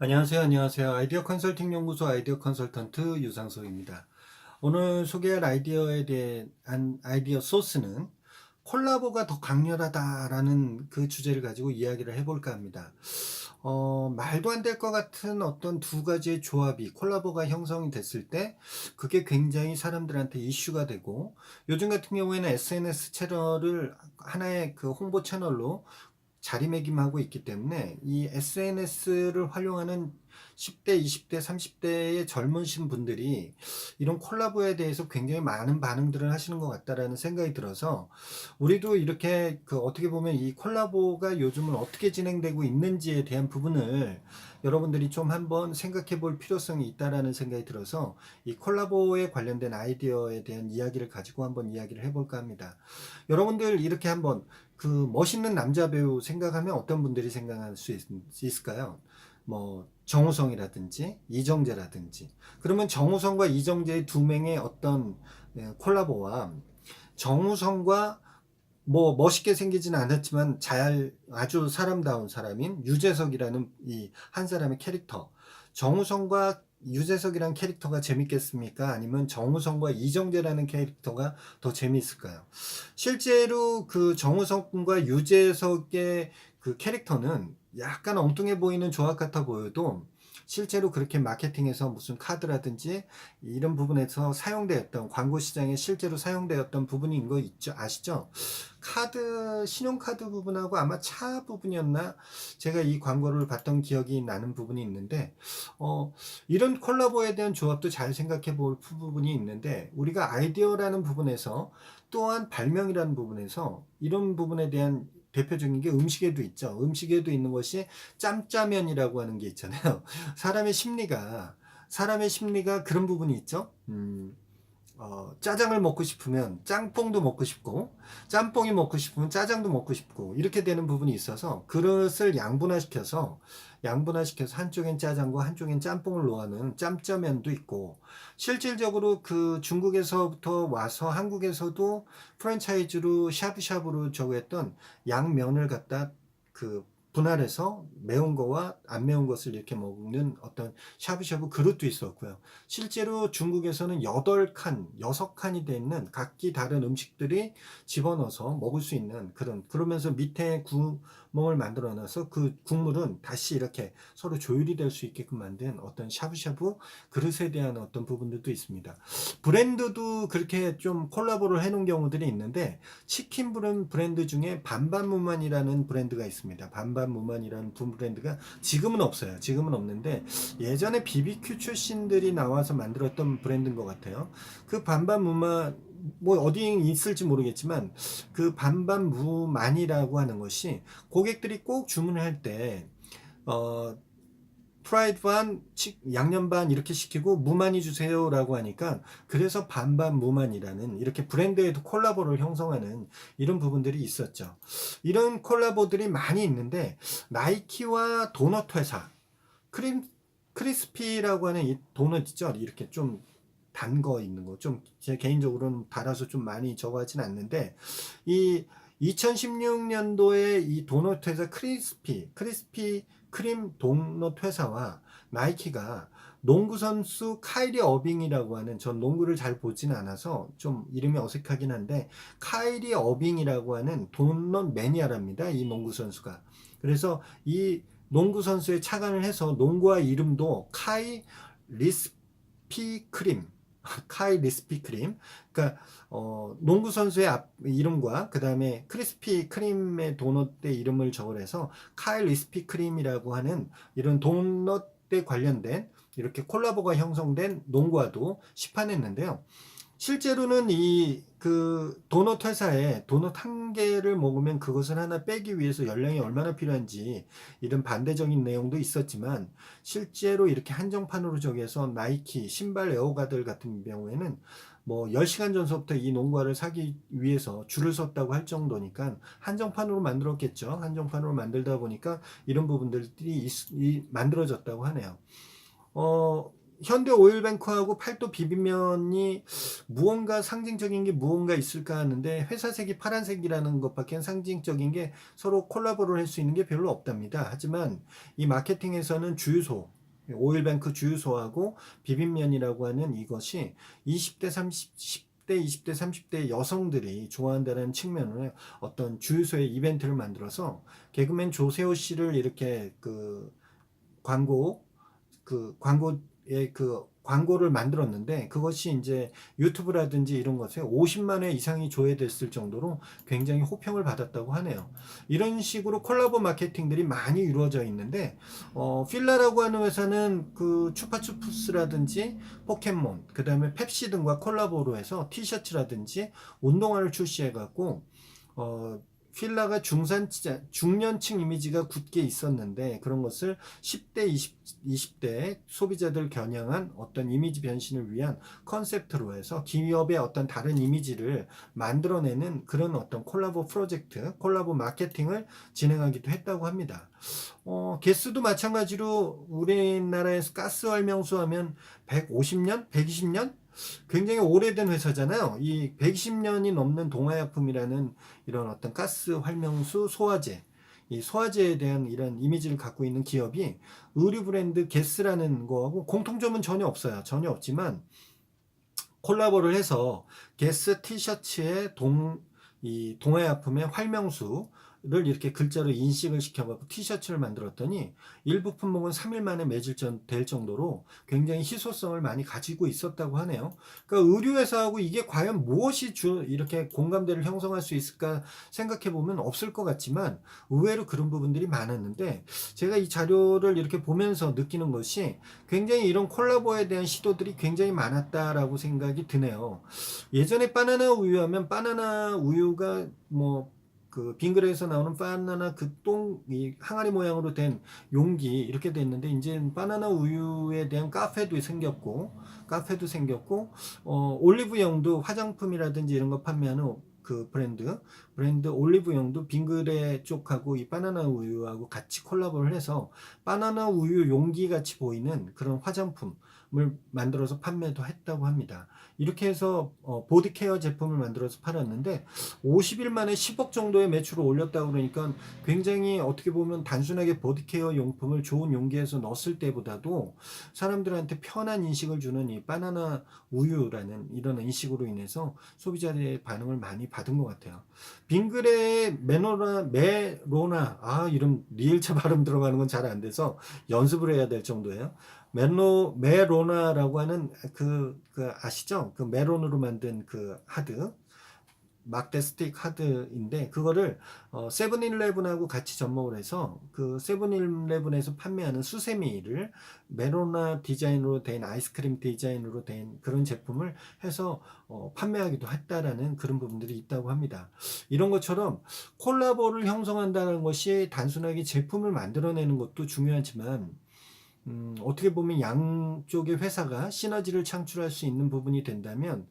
안녕하세요. 아이디어 컨설팅 연구소 아이디어 컨설턴트 유상석입니다. 오늘 소개할 아이디어에 대한 아이디어 소스는 콜라보가 더 강렬하다라는 그 주제를 가지고 이야기를 해볼까 합니다. 말도 안 될 것 같은 어떤 두 가지의 조합이 콜라보가 형성이 됐을 때 그게 굉장히 사람들한테 이슈가 되고, 요즘 같은 경우에는 SNS 채널을 하나의 그 홍보 채널로 자리매김하고 있기 때문에 이 SNS를 활용하는 10대, 20대, 30대의 젊으신 분들이 이런 콜라보에 대해서 굉장히 많은 반응들을 하시는 것 같다라는 생각이 들어서, 우리도 이렇게 그 어떻게 보면 이 콜라보가 요즘은 어떻게 진행되고 있는지에 대한 부분을 여러분들이 좀 한번 생각해 볼 필요성이 있다라는 생각이 들어서 이 콜라보에 관련된 아이디어에 대한 이야기를 가지고 한번 이야기를 해볼까 합니다. 여러분들 이렇게 한번 그 멋있는 남자 배우 생각하면 어떤 분들이 생각할 수 있을까요? 뭐 정우성이라든지 이정재라든지. 그러면 정우성과 이정재의 두 명의 어떤 콜라보와 정우성과 뭐 멋있게 생기지는 않았지만 잘 아주 사람다운 사람인 유재석이라는 이 한 사람의 캐릭터, 정우성과 유재석이라는 캐릭터가 재밌겠습니까? 아니면 정우성과 이정재라는 캐릭터가 더 재미있을까요? 실제로 그 정우성과 유재석의 그 캐릭터는 약간 엉뚱해 보이는 조합 같아 보여도 실제로 그렇게 마케팅에서 무슨 카드라든지 이런 부분에서 사용되었던, 광고 시장에 실제로 사용되었던 부분인 거 있죠? 아시죠? 카드, 신용카드 부분하고 아마 차 부분이었나? 제가 이 광고를 봤던 기억이 나는 부분이 있는데, 이런 콜라보에 대한 조합도 잘 생각해 볼 부분이 있는데, 우리가 아이디어라는 부분에서 또한 발명이라는 부분에서 이런 부분에 대한 대표적인 게 음식에도 있죠. 음식에도 있는 것이 짬짜면이라고 하는 게 있잖아요. 사람의 심리가 그런 부분이 있죠. 짜장을 먹고 싶으면 짬뽕도 먹고 싶고, 짬뽕이 먹고 싶으면 짜장도 먹고 싶고, 이렇게 되는 부분이 있어서 그릇을 양분화시켜서 한쪽엔 짜장과 한쪽엔 짬뽕을 놓아놓은 짬짜면도 있고, 실질적으로 그 중국에서부터 와서 한국에서도 프랜차이즈로 샤브샤브로 저거 했던 양면을 갖다 그 분할해서 매운 거와 안 매운 것을 이렇게 먹는 어떤 샤브샤브 그릇도 있었고요. 실제로 중국에서는 8칸, 6칸이 되어 있는 각기 다른 음식들이 집어넣어서 먹을 수 있는 그런, 그러면서 밑에 구멍을 만들어 놔서 그 국물은 다시 이렇게 서로 조율이 될 수 있게끔 만든 어떤 샤브샤브 그릇에 대한 어떤 부분들도 있습니다. 브랜드도 그렇게 좀 콜라보를 해놓은 경우들이 있는데, 치킨 브랜드 중에 반반무만이라는 브랜드가 있습니다. 반반무만이라는 브랜드가 지금은 없어요. 지금은 없는데 예전에 BBQ 출신들이 나와서 만들었던 브랜드인 것 같아요. 그 반반무만, 뭐 어디에 있을지 모르겠지만 그 반반무만이라고 하는 것이 고객들이 꼭 주문을 할때 프라이드 반, 양념 반 이렇게 시키고 무만이 주세요라고 하니까, 그래서 반반 무만이라는 이렇게 브랜드에도 콜라보를 형성하는 이런 부분들이 있었죠. 이런 콜라보들이 많이 있는데, 나이키와 도넛 회사, 크림 크리스피라고 하는 이 도넛 있죠. 이렇게 좀 단 거 있는 거, 좀 제 개인적으로는 달아서 좀 많이 저거 하진 않는데, 이 2016년도에 이 도넛 회사 크리스피 크림 도넛 회사와 나이키가 농구 선수 카이리 어빙이라고 하는, 전 농구를 잘 보지는 않아서 좀 이름이 어색하긴 한데, 카이리 어빙이라고 하는 도넛 매니아랍니다. 이 농구 선수가. 그래서 이 농구 선수에 착안을 해서 농구와 이름도 카이 리스피 크림, 카이 리스피 크림. 그러니까 농구 선수의 이름과 그 다음에 크리스피 크림의 도넛의 이름을 적어내서 카이 리스피 크림이라고 하는 이런 도넛에 관련된 이렇게 콜라보가 형성된 농구화도 시판했는데요. 실제로는 이 그 도넛 회사에 도넛 한 개를 먹으면 그것을 하나 빼기 위해서 연령이 얼마나 필요한지 이런 반대적인 내용도 있었지만, 실제로 이렇게 한정판으로 정해서 나이키 신발 에어가들 같은 경우에는 뭐 10시간 전서부터 이 농구화를 사기 위해서 줄을 섰다고 할 정도니까 한정판으로 만들었겠죠. 한정판으로 만들다 보니까 이런 부분들이 만들어졌다고 하네요. 어, 현대 오일뱅크하고 팔도 비빔면이 무언가 상징적인 게 무언가 있을까 하는데 회사색이 파란색이라는 것밖에 상징적인 게 서로 콜라보를 할 수 있는 게 별로 없답니다. 하지만 이 마케팅에서는 주유소, 오일뱅크 주유소하고 비빔면이라고 하는 이것이 20대, 30, 10대, 20대, 30대 여성들이 좋아한다는 측면을 어떤 주유소의 이벤트를 만들어서 개그맨 조세호 씨를 이렇게 광고 광고의 광고를 만들었는데 그것이 이제 유튜브라든지 이런 것에 50만 회 이상이 조회됐을 정도로 굉장히 호평을 받았다고 하네요. 이런 식으로 콜라보 마케팅들이 많이 이루어져 있는데 필라라고 하는 회사는 추파추프스라든지 포켓몬, 그 다음에 펩시 등과 콜라보로 해서 티셔츠라든지 운동화를 출시해 갖고 필라가 중년층 이미지가 굳게 있었는데 그런 것을 10대, 20대 소비자들 겨냥한 어떤 이미지 변신을 위한 컨셉트로 해서 기업의 어떤 다른 이미지를 만들어내는 그런 어떤 콜라보 프로젝트, 콜라보 마케팅을 진행하기도 했다고 합니다. 개수도 마찬가지로 우리나라에서 가스 활명수 하면 150년, 120년? 굉장히 오래된 회사잖아요. 이 120년이 넘는 동화약품이라는 이런 어떤 가스 활명수 소화제, 이 소화제에 대한 이런 이미지를 갖고 있는 기업이 의류 브랜드 게스라는 거하고 공통점은 전혀 없어요. 전혀 없지만 콜라보를 해서 게스 티셔츠에 이 동화약품의 활명수를 이렇게 글자로 인식을 시켜갖고 티셔츠를 만들었더니 일부 품목은 3일 만에 매질될 정도로 굉장히 희소성을 많이 가지고 있었다고 하네요. 그러니까 의류회사하고 이게 과연 무엇이 이렇게 공감대를 형성할 수 있을까 생각해보면 없을 것 같지만 의외로 그런 부분들이 많았는데 제가 이 자료를 이렇게 보면서 느끼는 것이 굉장히 이런 콜라보에 대한 시도들이 굉장히 많았다라고 생각이 드네요. 예전에 바나나 우유 하면 바나나 우유가 빙그레에서 나오는 바나나 이 항아리 모양으로 된 용기 이렇게 됐는데 이제 바나나 우유에 대한 카페도 생겼고 올리브영도 화장품이라든지 이런 거 판매하는 브랜드 올리브영도 빙그레 쪽하고 이 바나나 우유하고 같이 콜라보를 해서 바나나 우유 용기 같이 보이는 그런 화장품을 만들어서 판매도 했다고 합니다. 이렇게 해서 보디케어 제품을 만들어서 팔았는데 50일 만에 10억 정도의 매출을 올렸다고 그러니까 굉장히 어떻게 보면 단순하게 보디케어 용품을 좋은 용기에서 넣었을 때보다도 사람들한테 편한 인식을 주는 이 바나나 우유라는 이런 인식으로 인해서 소비자들의 반응을 많이 받은 것 같아요. 빙그레의 메로나 이름 리을차 발음 들어가는 건 잘 안 돼서 연습을 해야 될 정도예요. 메로나라고 하는 아시죠? 메론으로 만든 하드, 막대 스틱 하드인데 그거를 세븐일레븐하고 같이 접목을 해서 세븐일레븐에서 판매하는 수세미를 메로나 디자인으로 된 아이스크림 디자인으로 된 그런 제품을 해서 판매하기도 했다라는 그런 부분들이 있다고 합니다. 이런 것처럼 콜라보를 형성한다는 것이 단순하게 제품을 만들어내는 것도 중요하지만 어떻게 보면 양쪽의 회사가 시너지를 창출할 수 있는 부분이 된다면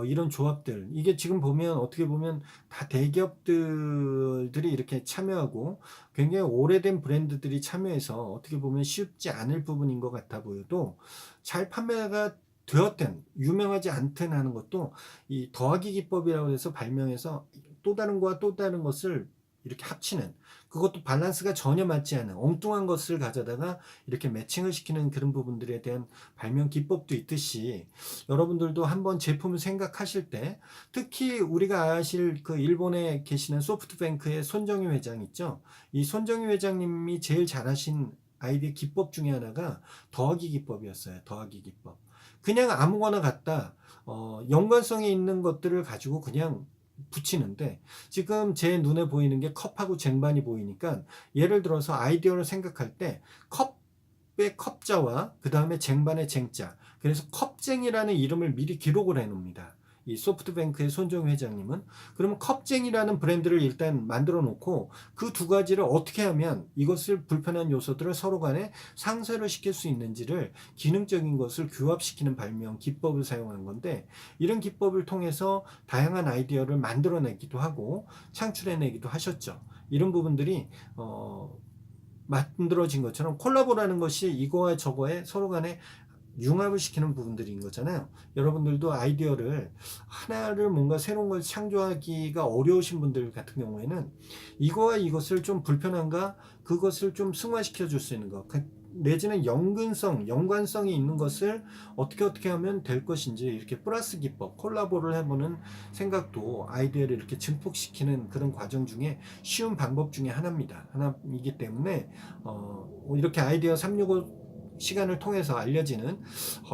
이런 조합들 이게 지금 보면 어떻게 보면 다 대기업들이 이렇게 참여하고 굉장히 오래된 브랜드들이 참여해서 어떻게 보면 쉽지 않을 부분인 것 같아 보여도 잘 판매가 되었든 유명하지 않든 하는 것도 이 더하기 기법이라고 해서 발명해서 또 다른 거와 또 다른 것을 이렇게 합치는 그것도 밸런스가 전혀 맞지 않은 엉뚱한 것을 가져다가 이렇게 매칭을 시키는 그런 부분들에 대한 발명 기법도 있듯이 여러분들도 한번 제품을 생각하실 때 특히 우리가 아실 일본에 계시는 소프트뱅크의 손정희 회장 있죠. 이 손정희 회장님이 제일 잘하신 아이디어 기법 중에 하나가 더하기 기법이었어요. 더하기 기법. 그냥 아무거나 갖다 연관성이 있는 것들을 가지고 그냥 붙이는데 지금 제 눈에 보이는 게 컵하고 쟁반이 보이니까 예를 들어서 아이디어를 생각할 때 컵의 컵자와 그 다음에 쟁반의 쟁자 그래서 컵쟁이라는 이름을 미리 기록을 해 놓습니다. 이 소프트뱅크의 손정희 회장님은 그러면 컵쟁이라는 브랜드를 일단 만들어 놓고 그 두 가지를 어떻게 하면 이것을 불편한 요소들을 서로 간에 상쇄를 시킬 수 있는지를 기능적인 것을 규합시키는 발명 기법을 사용한 건데 이런 기법을 통해서 다양한 아이디어를 만들어내기도 하고 창출해내기도 하셨죠. 이런 부분들이 만들어진 것처럼 콜라보라는 것이 이거와 저거에 서로 간에 융합을 시키는 부분들인 거잖아요. 여러분들도 아이디어를 하나를 뭔가 새로운 걸 창조하기가 어려우신 분들 같은 경우에는 이거와 이것을 좀 불편한가 그것을 좀 승화시켜 줄 수 있는 것 내지는 연관성이 있는 것을 어떻게 하면 될 것인지 이렇게 플러스 기법, 콜라보를 해보는 생각도 아이디어를 이렇게 증폭시키는 그런 과정 중에 쉬운 방법 중에 하나이기 때문에 이렇게 아이디어 365 시간을 통해서 알려지는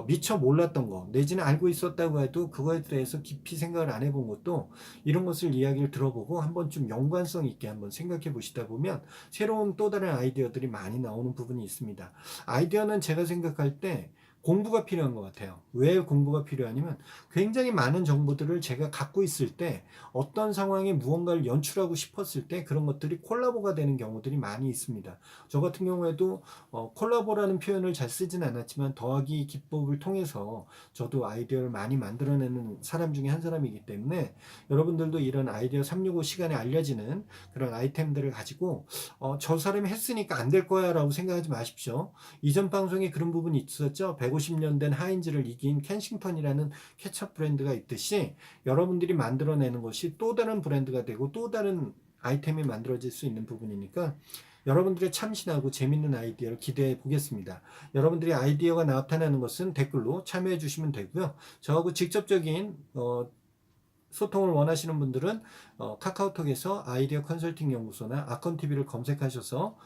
미처 몰랐던 거 내지는 알고 있었다고 해도 그거에 대해서 깊이 생각을 안 해본 것도 이런 것을 이야기를 들어보고 한번 좀 연관성 있게 한번 생각해 보시다 보면 새로운 또 다른 아이디어들이 많이 나오는 부분이 있습니다. 아이디어는 제가 생각할 때 공부가 필요한 것 같아요. 왜 공부가 필요하냐면 굉장히 많은 정보들을 제가 갖고 있을 때 어떤 상황에 무언가를 연출하고 싶었을 때 그런 것들이 콜라보가 되는 경우들이 많이 있습니다. 저 같은 경우에도 콜라보라는 표현을 잘 쓰진 않았지만 더하기 기법을 통해서 저도 아이디어를 많이 만들어내는 사람 중에 한 사람이기 때문에 여러분들도 이런 아이디어 365 시간에 알려지는 그런 아이템들을 가지고 저 사람이 했으니까 안 될 거야 라고 생각하지 마십시오. 이전 방송에 그런 부분이 있었죠. 150년 된 하인즈를 이긴 켄싱턴이라는 케첩 브랜드가 있듯이 여러분들이 만들어내는 것이 또 다른 브랜드가 되고 또 다른 아이템이 만들어질 수 있는 부분이니까 여러분들의 참신하고 재밌는 아이디어를 기대해 보겠습니다. 여러분들이 아이디어가 나타나는 것은 댓글로 참여해 주시면 되고요. 저하고 직접적인 소통을 원하시는 분들은 카카오톡에서 아이디어 컨설팅 연구소나 아컨TV를 검색하셔서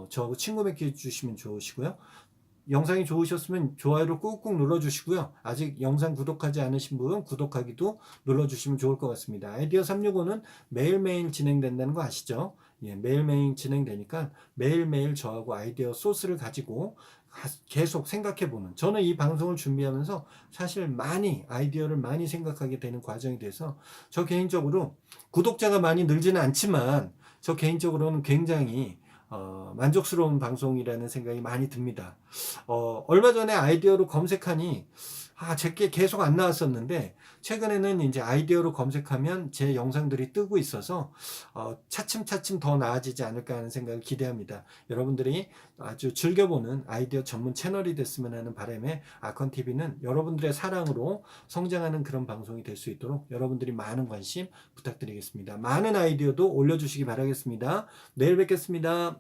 저하고 친구 맺게 주시면 좋으시고요. 영상이 좋으셨으면 좋아요를 꾹꾹 눌러주시고요. 아직 영상 구독하지 않으신 분은 구독하기도 눌러주시면 좋을 것 같습니다. 아이디어 365는 매일매일 진행된다는 거 아시죠? 예, 매일매일 진행되니까 매일매일 저하고 아이디어 소스를 가지고 계속 생각해보는 저는 이 방송을 준비하면서 사실 아이디어를 많이 생각하게 되는 과정이 돼서 저 개인적으로 구독자가 많이 늘지는 않지만 저 개인적으로는 굉장히 만족스러운 방송이라는 생각이 많이 듭니다. 얼마 전에 아이디어로 검색하니 제게 계속 안 나왔었는데 최근에는 이제 아이디어로 검색하면 제 영상들이 뜨고 있어서 차츰차츰 더 나아지지 않을까 하는 생각을 기대합니다. 여러분들이 아주 즐겨보는 아이디어 전문 채널이 됐으면 하는 바람에 아컨TV는 여러분들의 사랑으로 성장하는 그런 방송이 될 수 있도록 여러분들이 많은 관심 부탁드리겠습니다. 많은 아이디어도 올려주시기 바라겠습니다. 내일 뵙겠습니다.